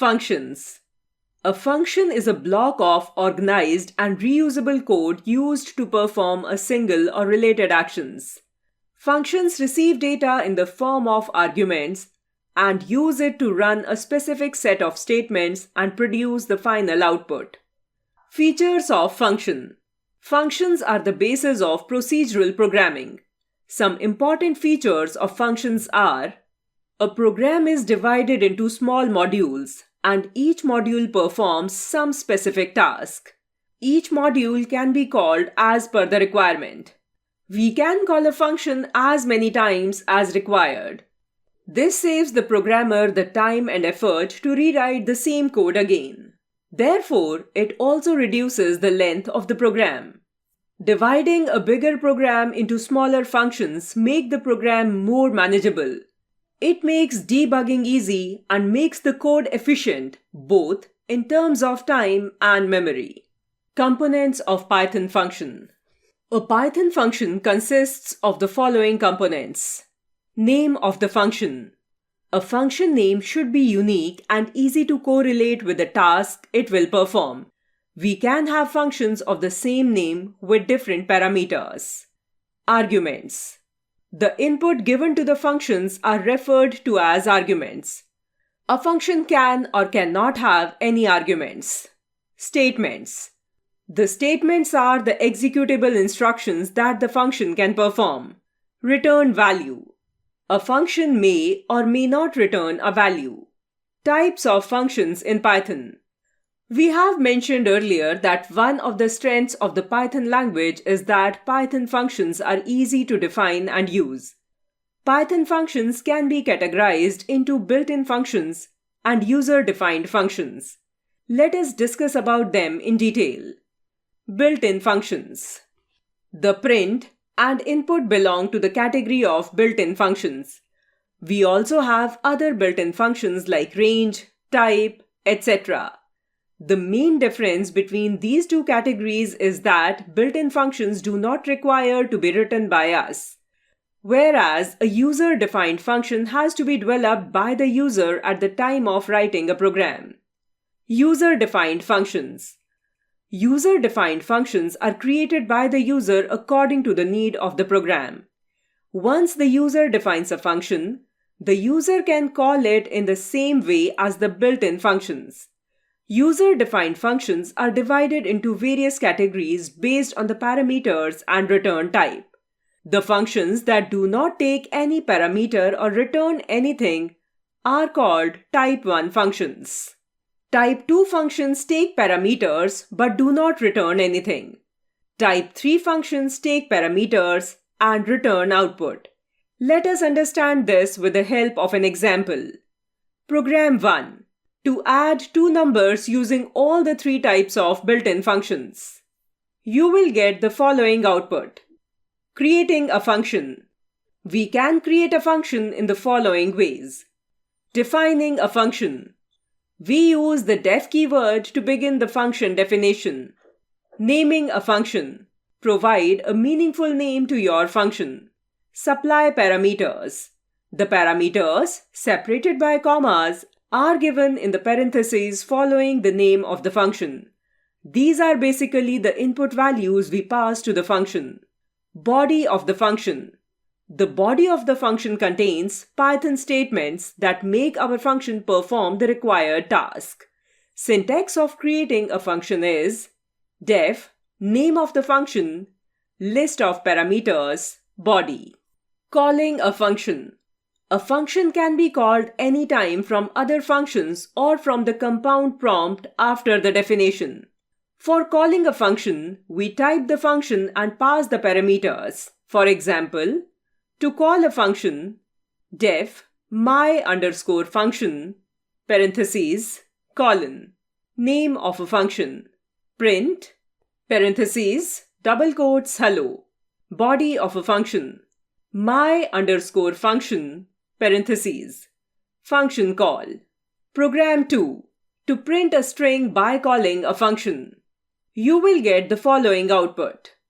Functions. A function is a block of organized and reusable code used to perform a single or related actions. Functions receive data in the form of arguments and use it to run a specific set of statements and produce the final output. Features of function. Functions are the basis of procedural programming. Some important features of functions are: a program is divided into small modules, and each module performs some specific task. Each module can be called as per the requirement. We can call a function as many times as required. This saves the programmer the time and effort to rewrite the same code again. Therefore, it also reduces the length of the program. Dividing a bigger program into smaller functions makes the program more manageable. It makes debugging easy and makes the code efficient, both in terms of time and memory. Components of Python function. A Python function consists of the following components. Name of the function. A function name should be unique and easy to correlate with the task it will perform. We can have functions of the same name with different parameters. Arguments. The input given to the functions are referred to as arguments. A function can or cannot have any arguments. Statements. The statements are the executable instructions that the function can perform. Return value. A function may or may not return a value. Types of functions in Python. We have mentioned earlier that one of the strengths of the Python language is that Python functions are easy to define and use. Python functions can be categorized into built-in functions and user-defined functions. Let us discuss about them in detail. Built-in functions. The print and input belong to the category of built-in functions. We also have other built-in functions like range, type, etc. The main difference between these two categories is that built-in functions do not require to be written by us, whereas a user-defined function has to be developed by the user at the time of writing a program. User-defined functions. User-defined functions are created by the user according to the need of the program. Once the user defines a function, the user can call it in the same way as the built-in functions. User-defined functions are divided into various categories based on the parameters and return type. The functions that do not take any parameter or return anything are called type 1 functions. Type 2 functions take parameters but do not return anything. Type 3 functions take parameters and return output. Let us understand this with the help of an example. Program 1. To add two numbers using all the three types of built-in functions. You will get the following output. Creating a function. We can create a function in the following ways. Defining a function. We use the def keyword to begin the function definition. Naming a function. Provide a meaningful name to your function. Supply parameters. The parameters, separated by commas, are given in the parentheses following the name of the function. These are basically the input values we pass to the function. Body of the function. The body of the function contains Python statements that make our function perform the required task. Syntax of creating a function is def, name of the function, list of parameters, body. Calling a function. A function can be called anytime from other functions or from the compound prompt after the definition. For calling a function, we type the function and pass the parameters. For example, to call a function, def my_function, parentheses, colon, name of a function, print, parentheses, double quotes, hello, body of a function, my_function, parentheses, function call. Program 2. To print a string by calling a function. You will get the following output.